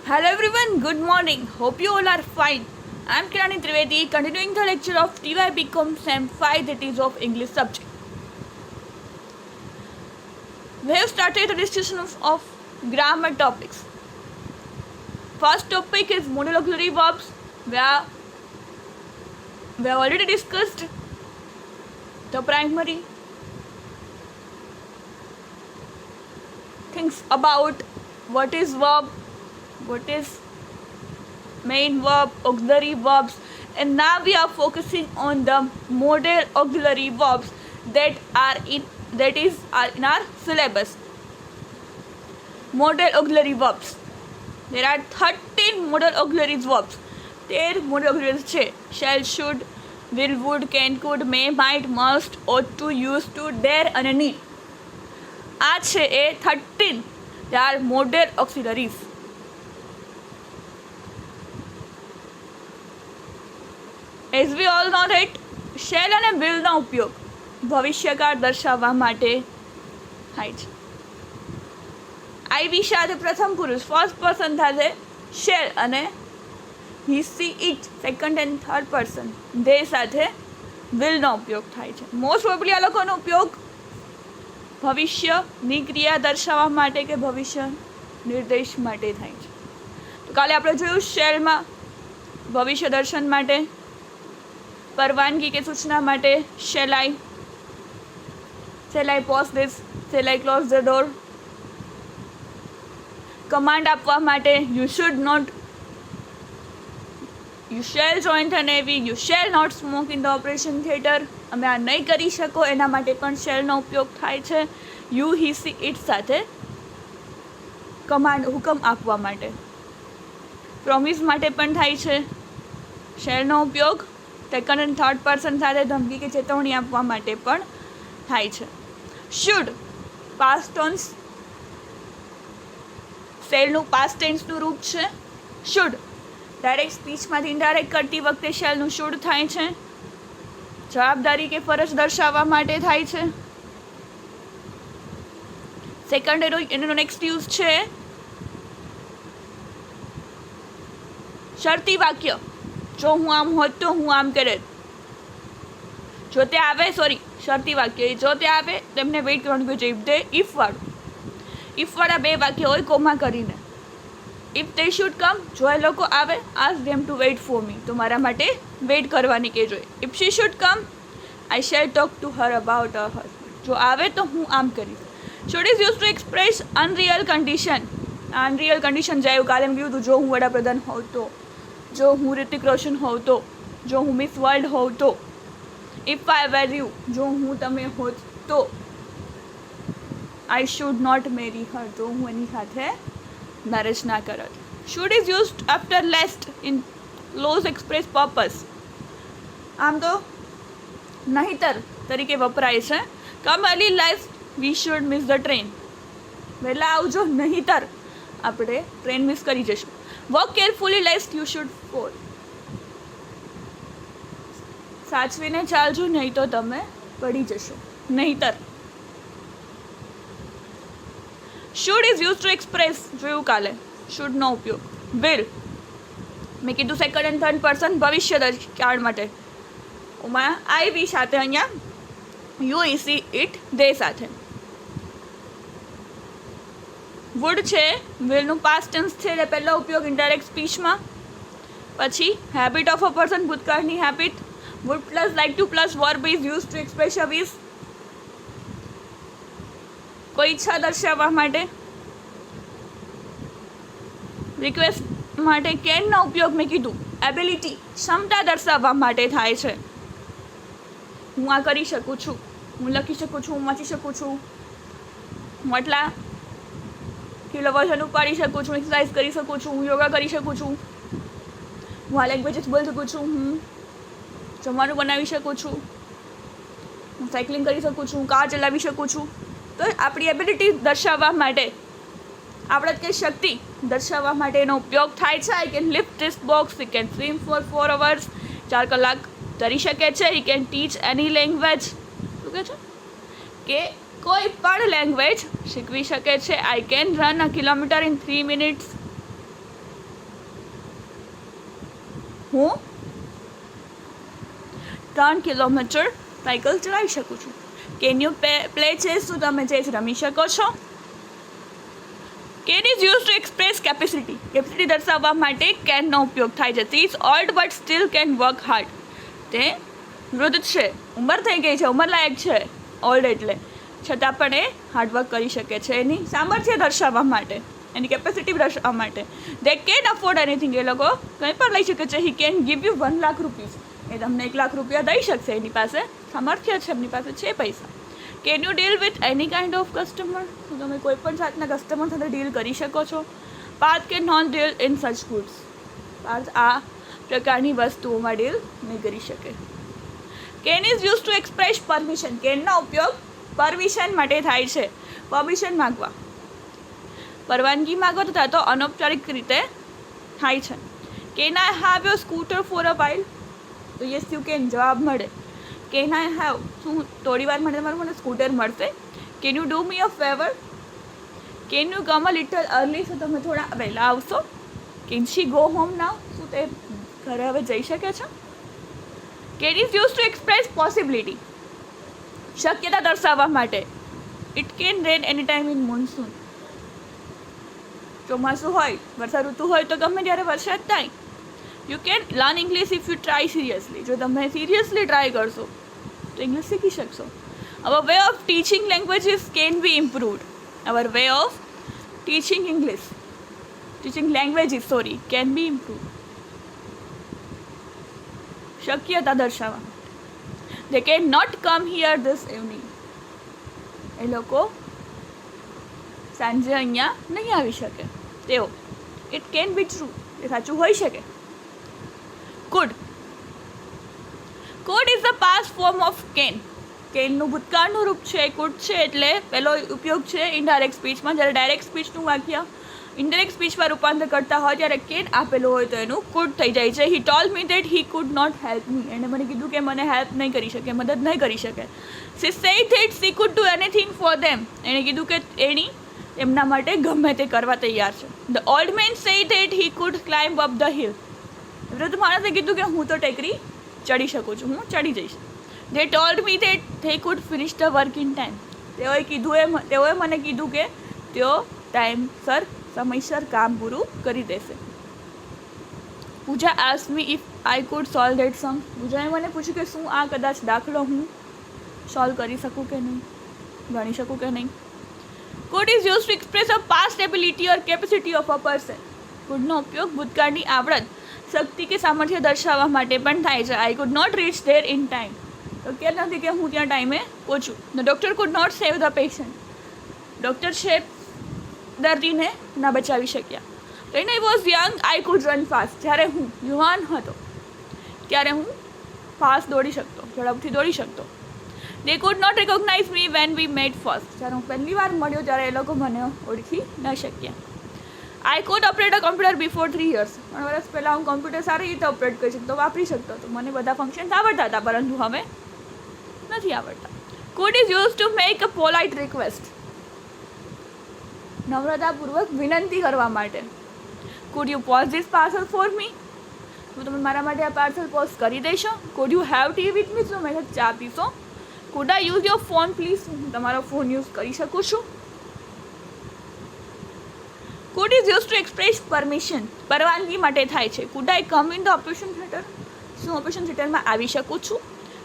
Hello everyone, good morning. Hope you all are fine. I am Kirani Trivedi, continuing the lecture of TY BCom Sem 5, that is of English subject. We have started the discussion of grammar topics. First topic is modal auxiliary verbs, where we have already discussed the primary things about what is verb, what is main verb, auxiliary verbs, and now we are focusing on the modal auxiliary verbs that are in our syllabus. Modal auxiliary verbs. There are 13 modal auxiliary verbs. 13 modal auxiliaries છે. Shall, should, will, would, can, could, may, might, must, ought to, used to, dare અને need. આ છે એ 13. They are modal auxiliaries. As we all know that shall અને will નો ઉપયોગ ભવિષ્યકાળ દર્શાવવા માટે થાય છે. I we સાથે પ્રથમ પુરુષ ફર્સ્ટ પર્સન થશે shall અને he she it second and third person they સાથે will નો ઉપયોગ થાય છે. મોસ્ટ પ્રોબેબલી આ લોકોનો ઉપયોગ ભવિષ્યની ક્રિયા દર્શાવવા માટે કે ભવિષ્ય નિર્દેશ માટે થાય છે. તો કાલે આપણે જોયું શેલમાં ભવિષ્ય દર્શન માટે, પરવાનગી કે સૂચના માટે shall I pause this, shall I close the door, command આપવા માટે you should not, you shall join the navy, you shall not smoke in the operation theatre, અમે આ નહીં કરી શકો એના માટે પણ shall નો ઉપયોગ થાય છે. you he she it સાથે કમાન્ડ હુકમ આપવા માટે, પ્રોમિસ માટે પણ થાય છે shall નો ઉપયોગ. સેકન્ડ એન્ડ થર્ડ પર્સન સાથે ધમકી કે ચેતવણી આપવા માટે પણ થાય છે. શુડ પાસ્ટ ટેન્સ, શેલનું પાસ્ટ ટેન્સનું રૂપ છે શુડ. ડાયરેક્ટ સ્પીચમાંથી ઇનડાયરેક્ટ કરતી વખતે શેલનું શુડ થાય છે. જવાબદારી કે ફરજ દર્શાવવા માટે થાય છે. સેકન્ડ એનો નેક્સ્ટ યુઝ છે શરતી વાક્ય. જો હું આમ હોત તો હું આમ કરે. જો તે આવે શરતી વાક્ય, જો તે આવે તેમને વેઇટ કરવાનું કહે છે. ઇફ વાળા બે વાક્ય હોય કોમા કરીને. ઇફ they should come, જો એ લોકો આવે ask them to wait for me, તો મારા માટે વેઇટ કરવાની કહેજો. if she should come, I shall talk to her about her husband. જો આવે તો હું આમ કરીશ. should is used to express unreal condition. Unreal condition જાય કાલે એમ કહ્યું હતું, જો હું વડાપ્રધાન હોઉં તો, જો હું ઋતિક રોશન હોઉં તો, જો હું મિસ વર્લ્ડ હોઉં તો. ઇફ આઈ વેર યુ, જો હું તમે હોત તો. આઈ શુડ નોટ મેરી હર, તો હું એની સાથે મેરેજ ના કરત. Should is used after lest in clause express purpose. આમ તો નહીતર તરીકે વપરાય છે. Come early life we should miss the train. વહેલા આવજો નહીતર આપણે ટ્રેન મિસ કરી જશું. Work carefully lest you should fall. સાચવીને ચાલજો નહીં તો તમે પડી જશો નહીતર. Should is use to express, જોયું કાલે શુડ નો ઉપયોગ. વિલ મેં કીધું સેકન્ડ એન્ડ થર્ડ પર્સન ભવિષ્ય કાળ માટે. ઓમાં આઈ વી સાથે અહીંયા યુ ઈ સી ઇટ દે સાથે. વુડ છે વિલનું પાસ્ટ ટેન્સ છે એટલે પહેલો ઉપયોગ ઇનડાયરેક્ટ સ્પીચમાં. પછી હેબિટ ઓફ અ પર્સન, ભૂતકાળની habit. Would plus like to plus verb is use to express a wish, કોઈ ઈચ્છા દર્શાવવા માટે. રિક્વેસ્ટ માટે કેનનો ઉપયોગ મેં કીધું એબિલિટી, ક્ષમતા દર્શાવવા માટે થાય છે. હું આ કરી શકું છું, હું લખી શકું છું, હું વાંચી શકું છું, હું આટલા કિલો વજન ઉપાડી શકું છું, એક્સરસાઇઝ કરી શકું છું, હું યોગા કરી શકું છું, હું આ લેંગ્વેજીસ બોલી શકું છું, હું જમવાનું બનાવી શકું છું, હું સાયકલિંગ કરી શકું છું, કાર ચલાવી શકું છું. તો આપણી એબિલિટી દર્શાવવા માટે, આપણે કે શક્તિ દર્શાવવા માટે એનો ઉપયોગ થાય છે. I can lift this box, he can swim for 4 hours, 4 કલાક તરી શકે છે. He can teach any language, શું કહે છે કે કોઈ પણ લેંગ્વેજ શીખવી શકે છે. I can run a kilometre in 3 minutes. હું 3 કિલોમીટર સાયકલ ચલાવી શકું છું. Can you play chess? શું તમે ચેસ રમી શકો છો? Can is use to express capacity. Capacity દર્શાવવા માટે કેનનો ઉપયોગ થાય છે. She is old but still can work hard. તે વૃદ્ધ છે, ઉંમર થઈ ગઈ છે, ઉંમરલાયક છે, ઓલ્ડ એટલે, છતાં પણ એ હાર્ડવર્ક કરી શકે છે. એની સામર્થ્ય દર્શાવવા માટે, એની કેપેસિટી દર્શાવવા માટે. They can afford anything. એ લોકો કંઈ પણ લઈ શકે છે. He can give you 1 lakh rupees. એ તમને 1 લાખ રૂપિયા દઈ શકશે. એની પાસે સામર્થ્ય છે, એમની પાસે છે પૈસા. Can you deal with any kind of customer. શું તમે કોઈ પણ જાતના કસ્ટમર સાથે ડીલ કરી શકો છો? Parth can not deal in such goods. Parth આ પ્રકારની વસ્તુઓમાં ડીલ નહીં કરી શકે. Can is use to express permission. કેનનો ઉપયોગ પરમિશન માટે થાય છે. પરમિશન માગવા, પરવાનગી માગવા તથા તો અનૌપચારિક રીતે થાય છે. Can I have your scooter for a while? તો યસ યુ કેન જવાબ મળે. કેન આઈ હેવ, શું થોડી વાર માટે તમારું મને સ્કૂટર મળશે? Can you do me a favour? Can you come a little early? શું તમે થોડા વહેલા આવશો? Can she go home now? શું તે ઘરે હવે જઈ શકે છે? Can is use to express possibility. શક્યતા દર્શાવવા માટે. It can rain any time in monsoon. ચોમાસું હોય, વર્ષા ઋતુ હોય તો ગમે ત્યારે વરસાદ થાય. You can learn English if you try seriously. જો તમે સિરિયસલી ટ્રાય કરશો તો ઇંગ્લિશ શીખી શકશો. Our way of teaching languages can be improved. Our way of teaching English, teaching languages can be improved. શક્યતા દર્શાવવા. They can not come here this evening. એ લોકો સાંજે અહીંયા નહીં આવી શકે. તેઓ. It can be true. એ સાચું હોઈ શકે. Could. Could is the past form of can. કેનનું ભૂતકાળનું રૂપ છે કુડ છે. એટલે પહેલો ઉપયોગ છે ઇનડાયરેક્ટ સ્પીચમાં. જ્યારે ડાયરેક્ટ સ્પીચનું વાક્ય ઇનડાયરેક્ટ સ્પીચમાં રૂપાંતર કરતા હોય ત્યારે કેન આપેલું હોય તો એનું કુડ થઈ જાય છે. He told me that he could not help me. એણે મને કીધું કે મને હેલ્પ નહીં કરી શકે, મદદ નહીં કરી શકે. C sad that C food do anything for them. એણે કીધું કે એની એમના માટે ગમે તે કરવા તૈયાર છે. The old man sad that he could climb up the hill. વૃદ્ધ માણસે કીધું કે હું તો ટેકરી ચડી શકું છું, હું ચડી જઈશ. They told me that they could finish the work in time. તેઓએ મને કીધું કે તેઓ ટાઈમસર, સમયસર કામ પૂરું કરી દેશે. Puja ask me if I could solve that sum. પૂજાએ મને પૂછ્યું કે શું આ કદાચ દાખલો હું સોલ્વ કરી શકું કે નહીં, ગણી શકું કે નહીં. Could is use to express a past ability or capacity of a person. કુડનો ઉપયોગ ભૂતકાળની આવડત, શક્તિ કે સામર્થ્ય દર્શાવવા માટે પણ થાય છે. I could not reach there in time. તો કે નથી કે હું ત્યાં ટાઈમે પહોંચું. The doctor could not save the patient. Doctor છે દર્દીને ના બચાવી શક્યા. When I was young I could run fast. જ્યારે હું યુવાન હતો ત્યારે હું ફાસ્ટ દોડી શકતો, ઝડપથી દોડી શકતો. They could not recognise me when we met first. જ્યારે હું પહેલી વાર મળ્યો ત્યારે એ લોકો મને ઓળખી ન શક્યા. I could operate a computer before 3 years. 3 વર્ષ પહેલાં હું કમ્પ્યુટર સારી રીતે ઓપરેટ કરી શકતો, વાપરી શકતો હતો. મને બધા ફંક્શન્સ આવડતા હતા, પરંતુ હવે નથી આવડતા. Could is use to make a polite request. નમ્રતાપૂર્વક વિનંતી કરવા માટે. Could you post this parcel for me. શું તમે મારા માટે આ પાર્સલ પોઝ કરી દેશો? Could you have tea with me. શું મેં ચા પીશો? Could I use your phone please. હું તમારો ફોન યુઝ કરી શકું છું? Could is use to express permission. પરવાનગી માટે થાય છે. Could I come in the operation theatre. શું ઓપરેશન થિયેટરમાં આવી શકું છું?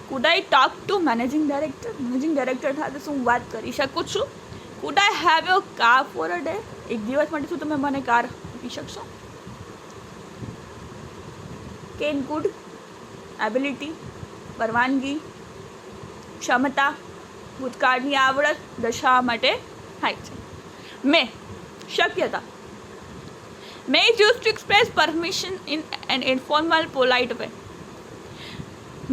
Food I talk to managing director. Managing director સાથે શું વાત કરી શકું છું? Food I have your car for a day. એક દિવસ માટે શું તમે મને કાર આપી શકશો? કેન, કુડ, એબિલિટી, પરવાનગી, ક્ષમતા, ભૂતકાળની આવડત દર્શાવવા માટે થાય છે. મે, શક્યતા. May is use to express permission in an informal polite way.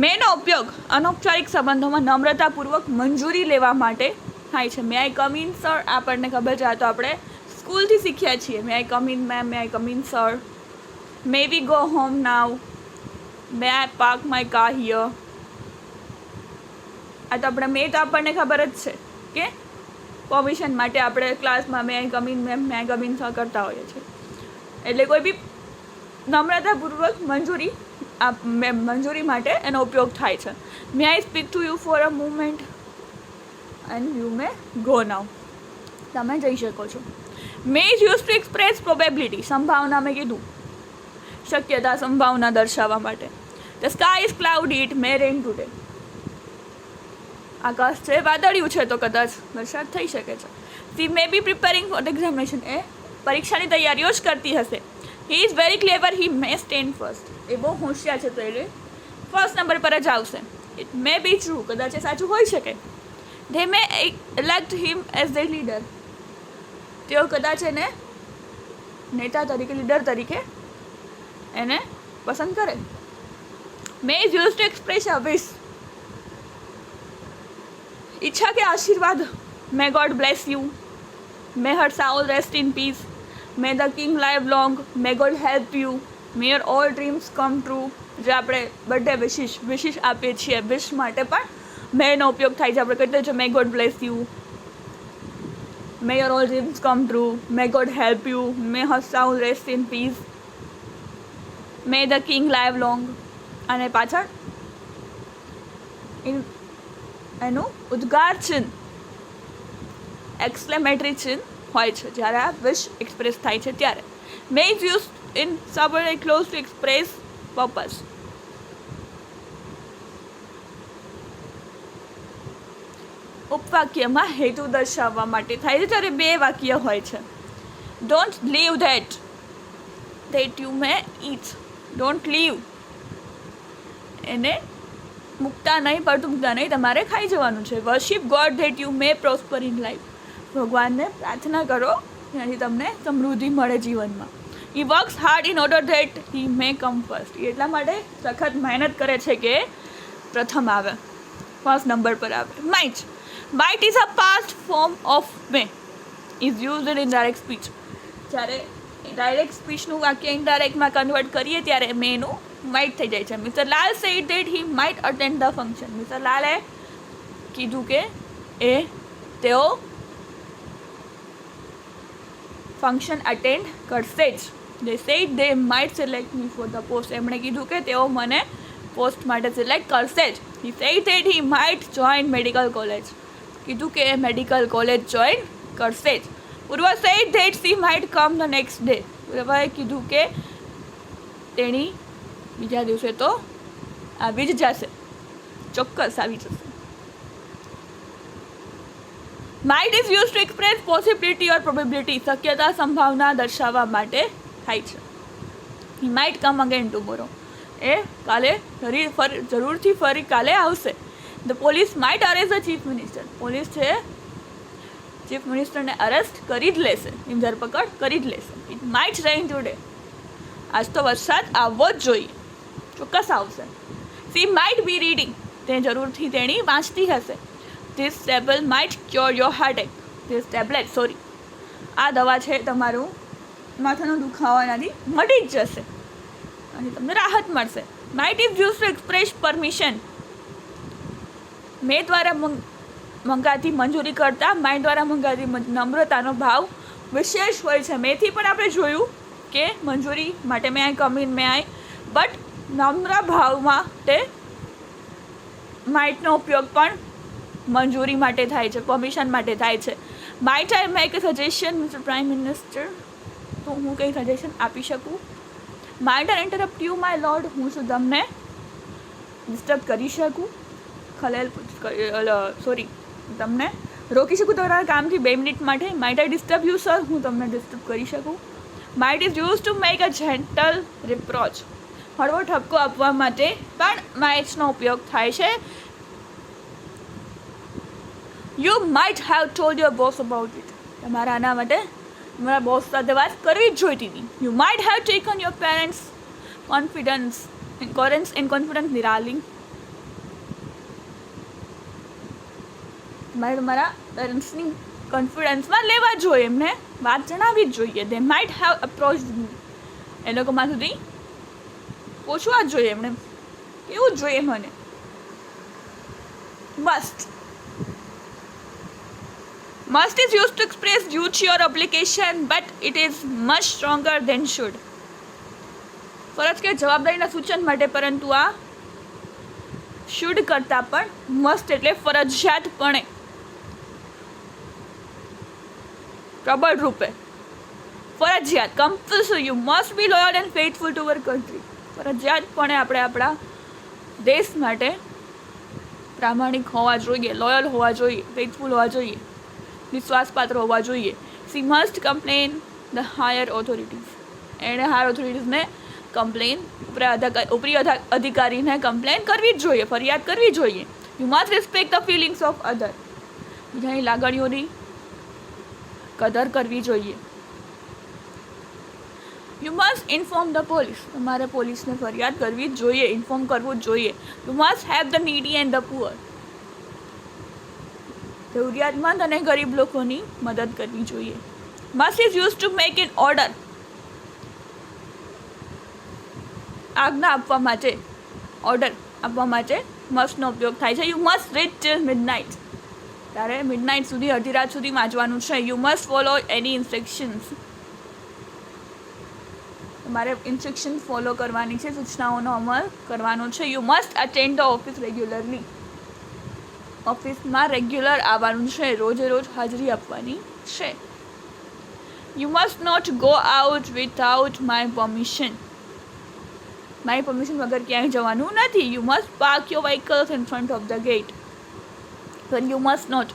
મેનો ઉપયોગ અનૌપચારિક સંબંધોમાં નમ્રતાપૂર્વક મંજૂરી લેવા માટે થાય છે. May I come in sir આપણને ખબર છે, આ તો આપણે સ્કૂલથી શીખ્યા છીએ. May I come in ma'am, may I come in sir. May we go home now, may I park my car here. આ તો આપણે મે તો આપણને ખબર જ છે કે પરમિશન માટે આપણે ક્લાસમાં may I come in ma'am, may I come in sir કરતા હોઈએ છીએ. એટલે કોઈ બી નમ્રતાપૂર્વક મંજૂરી આ મંજૂરી માટે એનો ઉપયોગ થાય છે. May I speak to you for a moment and you may go now. તમે જઈ શકો છો. May is use to express probability, સંભાવના મેં કીધું, શક્યતા, સંભાવના દર્શાવવા માટે. The sky is cloudy, it may rain today. આકાશ છે વાદળિયું છે તો કદાચ વરસાદ થઈ શકે છે. We may be preparing for the examination, એ પરીક્ષાની તૈયારીઓ જ કરતી હશે. He is very clever, he May stand first, એ બહુ હોશિયાર છે તો એ ફર્સ્ટ નંબર પર જ આવશે. ઇટ મે બી ટ્રુ, કદાચ એ સાચું હોઈ શકે. They May elect him as the leader, તેઓ કદાચ એને નેતા તરીકે, લીડર તરીકે એને પસંદ કરે. May is use to express a wish, ઈચ્છા કે આશીર્વાદ. May God bless you, may her soul rest in peace, may the king live long, may God help you, may your all dreams come true. જે આપણે birthday wishes આપીએ છીએ, વિશ માટે પણ મેનો ઉપયોગ થાય છે. આપણે કહીએ છીએ may God bless you, may your all dreams come true, may God help you, may her soul rest in peace, may the king live long. અને પાછળ એનું ઉદ્ગાર ચિહ્ન, એક્સક્લેમેટરી ચિહ્ન હોય છે જ્યારે આ વિશ એક્સપ્રેસ થાય છે ત્યારે. May is use in subordinate clause to express purpose. ઉપવાક્યમાં હેતુ દર્શાવવા માટે થાય છે જ્યારે બે વાક્ય હોય છે. Don't leave that you may eat, don't leave, એને મૂકતા નહીં, પડતું મૂકતા નહીં, તમારે ખાઈ જવાનું છે. Worship God that you may prosper in life, ભગવાનને પ્રાર્થના કરો જેનાથી તમને સમૃદ્ધિ મળે જીવનમાં. He works hard in order that he may come first, એટલા માટે સખત મહેનત કરે છે કે પ્રથમ આવે, ફર્સ્ટ નંબર પર આવે. Might is a past form of may, is used in direct speech. જ્યારે ડાયરેક્ટ સ્પીચનું વાક્ય ઇનડાયરેક્ટમાં કન્વર્ટ કરીએ ત્યારે મેનું માઇટ થઈ જાય છે. Mister Lal said that he might attend the function, Mister લાલે કીધું કે તેઓ ફંક્શન અટેન્ડ કરશે જ. They said they might select me for the post, એમણે કીધું કે તેઓ મને પોસ્ટ માટે સિલેક્ટ કરશે જ. He said that he might join medical college, કીધું કે એ મેડિકલ કોલેજ જોઈન કરશે જ. Purva said that she might come the next day, પૂર્વાએ કીધું કે તેણી બીજા દિવસે તો આવી જ જશે, ચોક્કસ આવી જશે. Might is use to express possibility or probability, શક્યતા, સંભાવના દર્શાવવા માટે થાય છે. He might come again tomorrow, એ કાલે જરૂરથી ફરી કાલે આવશે. The police might arrest the chief minister, police છે ચીફ મિનિસ્ટરને અરેસ્ટ કરી જ લેશે, એની ધરપકડ કરી જ લેશે. ઇટ માઇટ રેઇન ટુડે, આજ તો વરસાદ આવવો જ જોઈએ, ચોક્કસ આવશે. સી માઇટ બી રીડિંગ, તે જરૂરથી તેણી વાંચતી હશે. This table might cure your heartache, this tablet sorry, આ દવા છે તમારું માથાનો દુખાવાનાથી મટી જ જશે અને તમને રાહત મળશે. Might is use to express permission, may દ્વારા મંગાતી મંજૂરી કરતાં માઇટ દ્વારા મંગાતી નમ્રતાનો ભાવ વિશેષ હોય છે. મેથી પણ આપણે જોયું કે મંજૂરી માટે મે I come in, May I, but નમ્ર ભાવમાં તે માઇટનો ઉપયોગ પણ મંજૂરી માટે થાય છે, પરમિશન માટે થાય છે. Might I make A suggestion mister prime minister, તો હું કંઈ સજેશન આપી શકું. Might I interrupt you my lord, હું શું તમને ડિસ્ટર્બ કરી શકું, તમને રોકી શકું તમારા કામથી 2 મિનિટ માટે. Might I disturb you sir, હું તમને ડિસ્ટર્બ કરી શકું. Might is use to make a gentle reproach, હળવો ઠપકો આપવા માટે પણ માઇટ્સનો ઉપયોગ થાય છે. You might have told your boss about it, તમારા આના માટે તમારા બોસ સાથે વાત કરવી જ જોઈતી હતી. You might have taken your parents confidence Nirali, તમારે તમારા પેરેન્ટ્સની કોન્ફિડન્સમાં લેવા જોઈએ, એમને વાત જણાવવી જ જોઈએ. દે માઇટ હેવ અપ્રોચ્ડ મી, એ લોકોમાં સુધી પૂછવા જ જોઈએ, એમણે કેવું જ જોઈએ મને. Must is use to express duty or obligation, but it is much stronger than should. ફરજ કે જવાબદારીના સૂચન માટે, પરંતુ આ શુડ કરતાં પણ મસ્ટ એટલે ફરજિયાતપણે, પ્રબળ રૂપે, ફરજિયાત, compulsory, you must be loyal and faithful to our country. ફરજિયાતપણે આપણે આપણા દેશ માટે પ્રામાણિક હોવા જોઈએ, લોયલ હોવા જોઈએ, ફેithful હોવા જોઈએ, વિશ્વાસપાત્ર હોવા જોઈએ. She must complain the higher authorities. એણે હાયર ઓથોરિટીઝને કમ્પ્લેન, ઉપરી અધિકારીને કમ્પ્લેન કરવી જ જોઈએ, ફરિયાદ કરવી જોઈએ. You must respect the feelings of other. બીજાની લાગણીઓની કદર કરવી જોઈએ. You must inform the police. તમારે પોલીસને ફરિયાદ કરવી જ જોઈએ, ઇન્ફોર્મ કરવું જ જોઈએ. યુ મસ્ટ હેવ the needy and the poor. જરૂરિયાતમંદ અને ગરીબ લોકોની મદદ કરવી જોઈએ. Must is use to make an order. આજ્ઞા આપવા માટે, ઓર્ડર આપવા માટે મસ્ટનો ઉપયોગ થાય છે. You must reach till midnight. ત્યારે મિડનાઇટ સુધી, અડધી રાત સુધી વાંચવાનું છે. You must follow any instructions. તમારે ઇન્સ્ટ્રક્શન ફોલો કરવાની છે, સૂચનાઓનો અમલ કરવાનો છે. You must attend the office regularly. ઓફિસમાં રેગ્યુલર આવવાનું છે, રોજે રોજ હાજરી આપવાની છે. You must not go out without my permission. મારી પરમિશન વગર ક્યાંય જવાનું નથી. You must park your vehicles in front of the gate. પણ યુ મસ્ટ નોટ,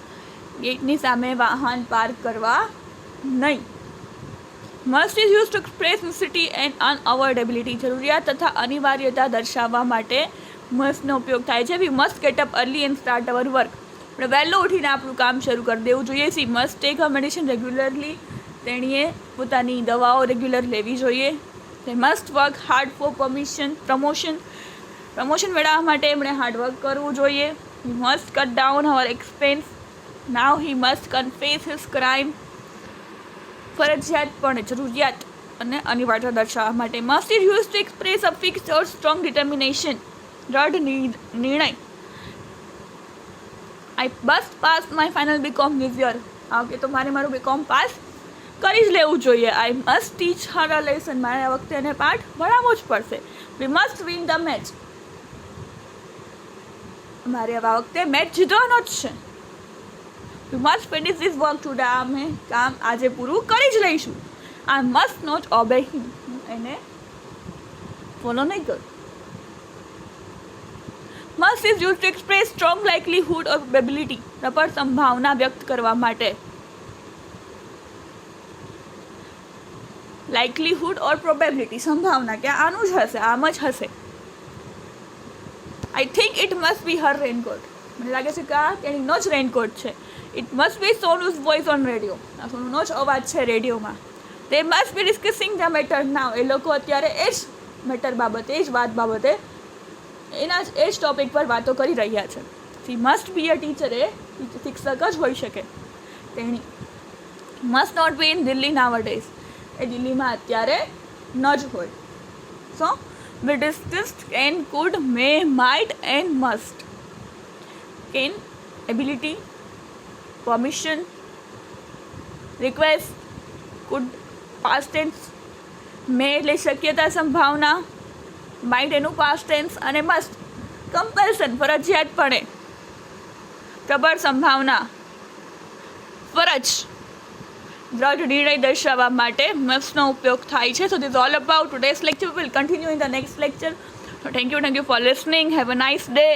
ગેટની સામે વાહન પાર્ક કરવા નહીં. Must is use to express necessity and unavoidability. જરૂરિયાત તથા અનિવાર્યતા દર્શાવવા માટે મસ્ટનો ઉપયોગ થાય છે. We must get up early and start our work. આપણે વહેલું ઉઠીને આપણું કામ શરૂ કરી દેવું જોઈએ. She must take a medicine regularly. તેણીએ પોતાની દવાઓ રેગ્યુલર લેવી જોઈએ. they must work hard for promotion મેળવવા માટે એમણે હાર્ડવર્ક કરવું જોઈએ. he must cut down our expense. now he must confess his crime. ફરજિયાતપણે, જરૂરિયાત અને અનિવાર્યતા દર્શાવવા માટે. must is used to express a fixed or strong determination. દ્રઢ નિર્ણય. I must pass my final BCom this year. Okay, તો મારું BCom pass કરી જ લેવું જોઈએ. I must teach her a lesson. મારે આ વખતે એને પાઠ ભણાવવો જ પડશે. We must win the match. મારે આ વખતે મેચ જીતવાનો જ છે. We must finish this work today. અમે કામ આજે પૂરું કરી જ લઈશું. I must not obey him. એને ફોલો નહીં કરું. Must is use to express strong likelihood or probability. પ્રબળ સંભાવના વ્યક્ત કરવા માટે. લાઇકલીહુડ ઓર પ્રોબેબિલિટી, સંભાવના કે આનું જ હશે, આમ જ હશે. I think it must be her raincoat. મને લાગે છે કે આ તેણીનો જ રેનકોટ છે. It must be Sonu's voice on radio. આ સોનુનો જ અવાજ છે રેડિયોમાં. They must be discussing the matter now. એ લોકો અત્યારે એ જ મેટર બાબતે, એ જ વાત બાબતે, એના જ એ જ ટોપિક પર વાતો કરી રહ્યા છે. She must be a teacher. એ શિક્ષક જ હોઈ શકે. તેણી must not be in Delhi nowadays. એ દિલ્હીમાં અત્યારે ન જ હોય. So we discussed can, could, may, might and must. Can ability, permission, request, could past tense, may એટલે શક્યતા, સંભાવના, માઇટ એનું પાસ્ટ ટેન્સ, અને મસ્ટ કમ્પલ્સન, ફરજિયાતપણે, પ્રબળ સંભાવના, ફરજ, દ્રઢ નિર્ણય દર્શાવવા માટે મસ્ટનો ઉપયોગ થાય છે. So this all about today's lecture. Will continue in the next lecture. Thank you for listening. Have a nice day.